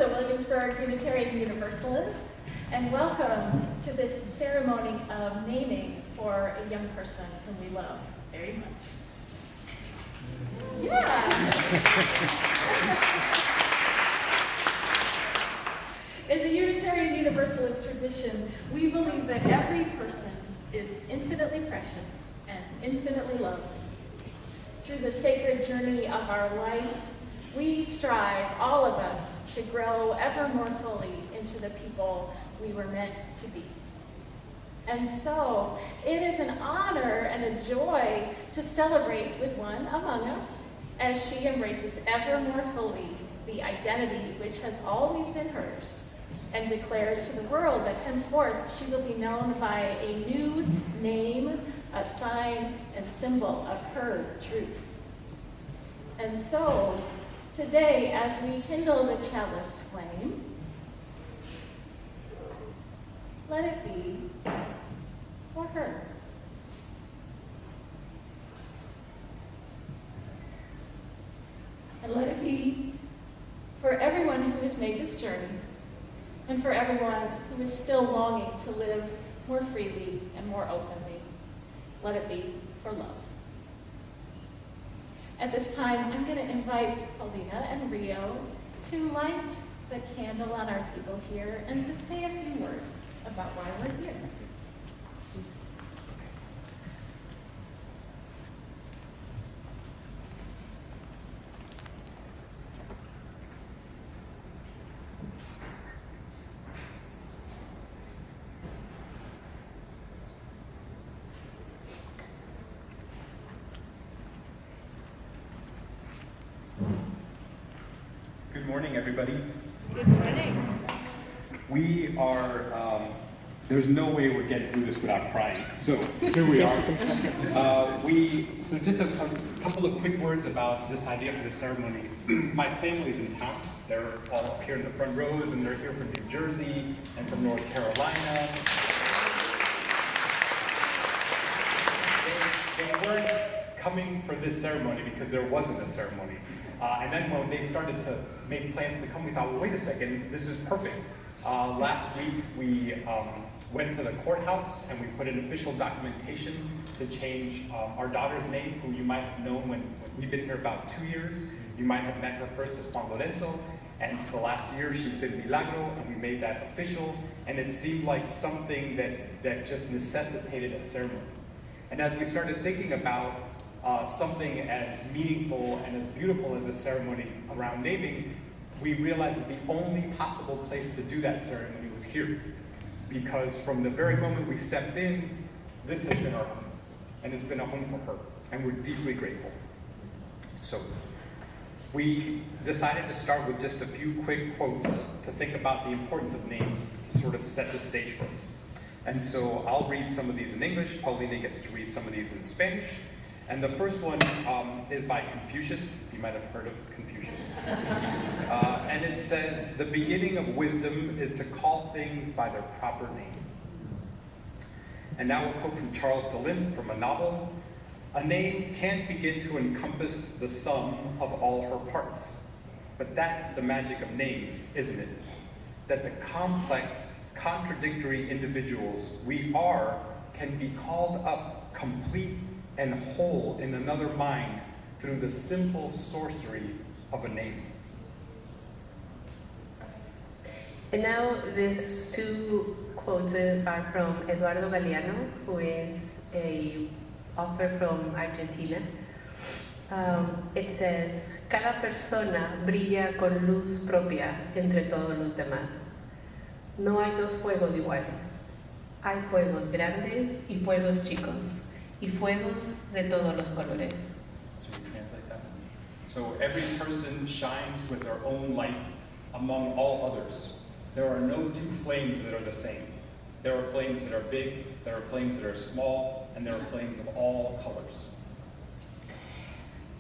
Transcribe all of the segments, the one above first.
the Williamsburg Unitarian Universalists, and welcome to this ceremony of naming for a young person whom we love very much. Yeah! In the Unitarian Universalist tradition, we believe that every person is infinitely precious and infinitely loved. Through the sacred journey of our life, we strive, all of us, to grow ever more fully into the people we were meant to be. And so, it is an honor and a joy to celebrate with one among us as she embraces ever more fully the identity which has always been hers, and declares to the world that henceforth she will be known by a new name, a sign and symbol of her truth. And so, today, as we kindle the chalice flame, let it be for her. And let it be for everyone who has made this journey, and for everyone who is still longing to live more freely and more openly. Let it be for love. At this time, I'm going to invite Paulina and Rio to light the candle on our table here and to say a few words about why we're here. Good morning, everybody. Good morning. We are, there's no way we're getting through this without crying. So here we are. So just a couple of quick words about this idea for the ceremony. My family's in town. They're all up here in the front rows, and they're here from New Jersey and from North Carolina. They weren't coming for this ceremony because there wasn't a ceremony. And then when they started to make plans to come, we thought, well, wait a second, this is perfect. Last week, we went to the courthouse and we put in official documentation to change our daughter's name, who you might have known when we've been here about 2 years. You might have met her first as Juan Lorenzo, and for the last year, she's been Milagro, and we made that official, and it seemed like something that just necessitated a ceremony. And as we started thinking about something as meaningful and as beautiful as a ceremony around naming, we realized that the only possible place to do that ceremony was here. Because from the very moment we stepped in, this has been our home. And it's been a home for her. And we're deeply grateful. So, we decided to start with just a few quick quotes to think about the importance of names to sort of set the stage for us. And so I'll read some of these in English. Paulina gets to read some of these in Spanish. And the first one is by Confucius. You might have heard of Confucius. And it says, the beginning of wisdom is to call things by their proper name. And now a quote from Charles Delin from a novel. A name can't begin to encompass the sum of all her parts. But that's the magic of names, isn't it? That the complex, contradictory individuals we are can be called up complete and whole in another mind through the simple sorcery of a name. And now these two quotes are from Eduardo Galeano, who is an author from Argentina. It says, cada persona brilla con luz propia entre todos los demás. No hay dos fuegos iguales. Hay fuegos grandes y fuegos chicos. Y fuegos de todos los colores. Should we translate that? So every person shines with their own light among all others. There are no two flames that are the same. There are flames that are big, there are flames that are small, and there are flames of all colors.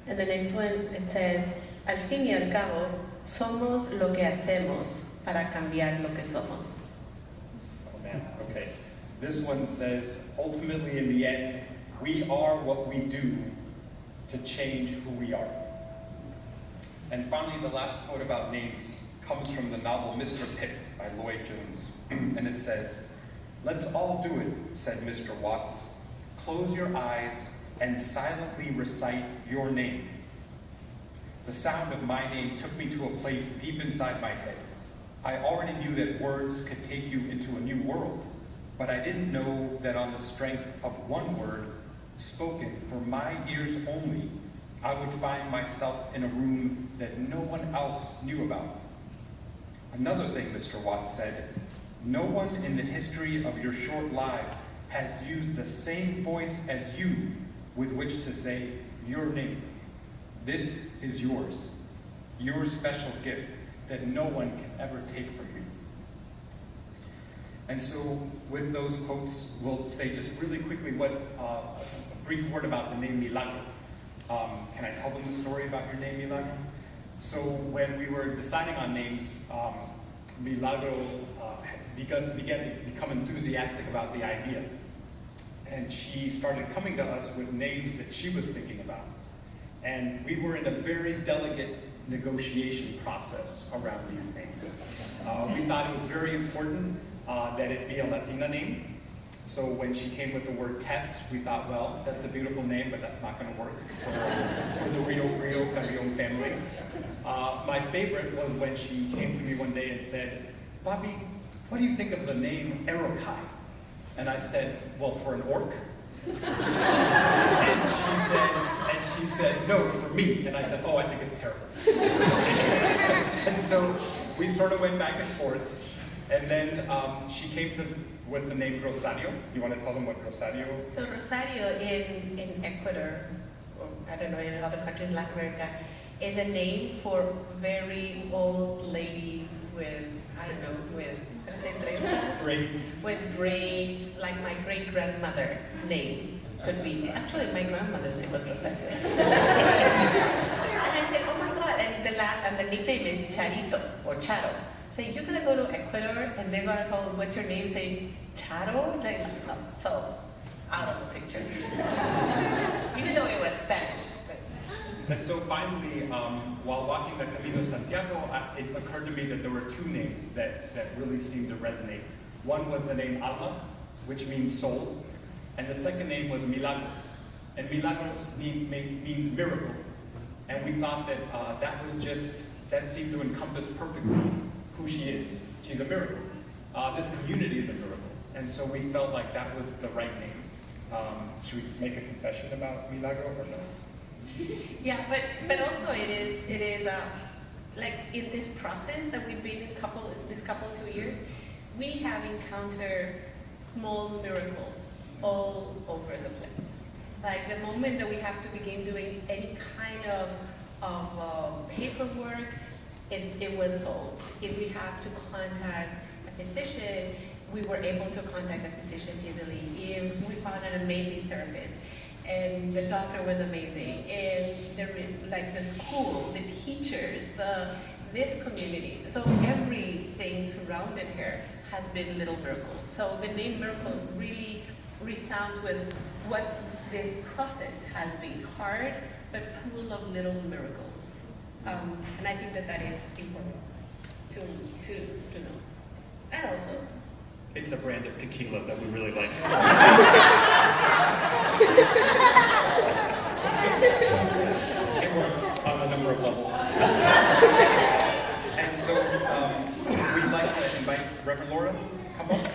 And the next one, it says, al fin y al cabo, somos lo que hacemos para cambiar lo que somos. Oh man, okay. This one says, ultimately in the end, we are what we do to change who we are. And finally, the last quote about names comes from the novel Mr. Pitt by Lloyd Jones. And it says, "Let's all do it," said Mr. Watts. "Close your eyes and silently recite your name." The sound of my name took me to a place deep inside my head. I already knew that words could take you into a new world, but I didn't know that on the strength of one word, spoken for my ears only, I would find myself in a room that no one else knew about. Another thing Mr. Watts said, "No one in the history of your short lives has used the same voice as you with which to say your name. This is yours, your special gift that no one can ever take from you." And so with those quotes, we'll say just really quickly a brief word about the name Milagro. Can I tell them the story about your name, Milagro? So when we were deciding on names, Milagro began to become enthusiastic about the idea. And she started coming to us with names that she was thinking about. And we were in a very delicate negotiation process around these names. We thought it was very important that it be a Latina name. So when she came with the word Tess, we thought, well, that's a beautiful name, but that's not going to work for the Rio Frio Carrion family. My favorite was when she came to me one day and said, "Bobby, what do you think of the name Erokai?" And I said, "Well, for an orc?" and she said, "No, for me." And I said, "Oh, I think it's terrible." And so we sort of went back and forth. And then she came with the name Rosario. Do you want to tell them what Rosario? So Rosario in Ecuador, or I don't know, in other countries, Latin America, is a name for very old ladies with, I don't know, with, how do you say trenzas? Braids. With braids, like my great-grandmother name could be. Actually, my grandmother's name was Rosario. And I said, oh my God, and the nickname is Charito, or Charo. So you're gonna go to Ecuador and they're gonna call, what's your name? Say, Charo? Like, no, so out of the picture. Even though it was Spanish. And so finally, while walking the Camino Santiago, it occurred to me that there were two names that really seemed to resonate. One was the name Alma, which means soul, and the second name was Milagro. And Milagro means miracle. And we thought that that seemed to encompass perfectly who she is. She's a miracle. This community is a miracle. And so we felt like that was the right name. Should we make a confession about Milagro or no? Yeah, but also it is like in this process that we've been in this couple 2 years, we have encountered small miracles all over the place. Like the moment that we have to begin doing any kind of paperwork, it was solved. If we have to contact a physician, we were able to contact a physician easily. If we found an amazing therapist, and the doctor was amazing, and the school, the teachers, this community. So everything surrounded her has been little miracles. So the name Miracle really resounds with what this process has been, hard but full of little miracles. And I think that is important to know. And also, It's a brand of tequila that we really like. It works on a number of levels. And so we'd like to invite Reverend Laura, come up.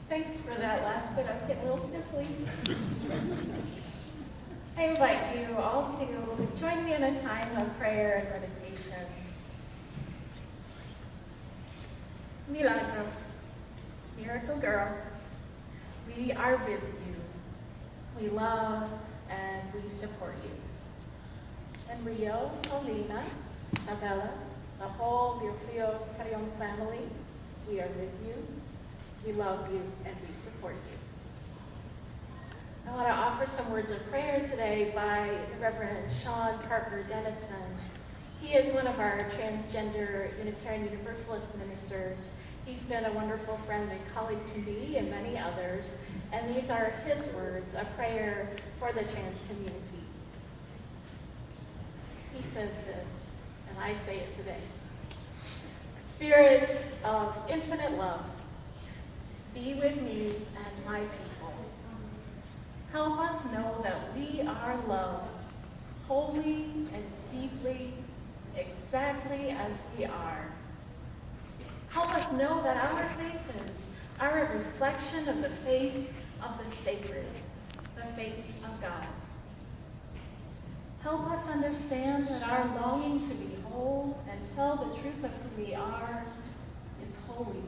Thanks for that last bit. I was getting a little sniffly. I invite you all to join me in a time of prayer and meditation. Milagro, miracle girl, we are with you. We love and we support you. And Rio, Paulina, Isabella, the whole Rio Carrion family, we are with you. We love you and we support you. I want to offer some words of prayer today by Reverend Sean Parker Dennison. He is one of our transgender Unitarian Universalist ministers. He's been a wonderful friend and colleague to me and many others, and these are his words, a prayer for the trans community. He says this, and I say it today. Spirit of infinite love, be with me and my people. Help us know that we are loved wholly and deeply, exactly as we are. Help us know that our faces are a reflection of the face of the sacred, the face of God. Help us understand that our longing to be whole and tell the truth of who we are is holy.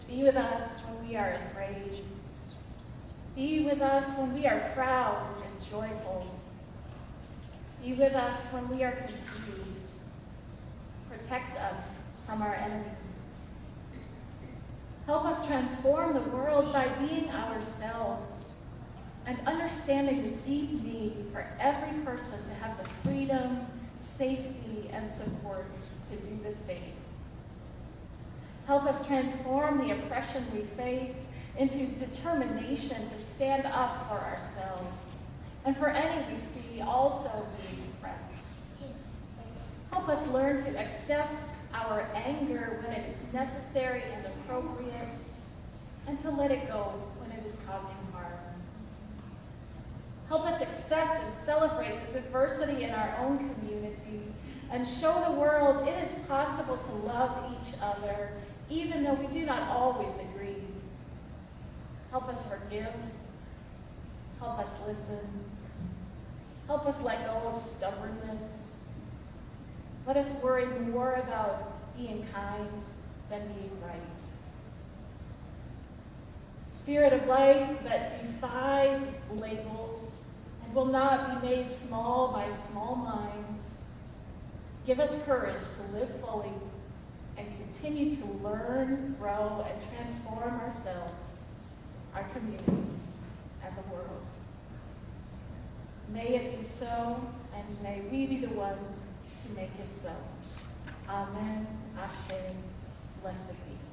Be with us when we are afraid. Be with us when we are proud and joyful. Be with us when we are confused. Protect us from our enemies. Help us transform the world by being ourselves and understanding the deep need for every person to have the freedom, safety, and support to do the same. Help us transform the oppression we face into determination to stand up for ourselves and for any we see also being oppressed. Help us learn to accept our anger when it is necessary and appropriate, and to let it go when it is causing harm. Help us accept and celebrate the diversity in our own community and show the world it is possible to love each other even though we do not always agree. Help us forgive. Help us listen. Help us let go of stubbornness. Let us worry more about being kind than being right. Spirit of life that defies labels and will not be made small by small minds, give us courage to live fully and continue to learn, grow, and transform ourselves, our communities, and the world. May it be so, and may we be the ones to make it so. Amen. Ashe. Blessed be.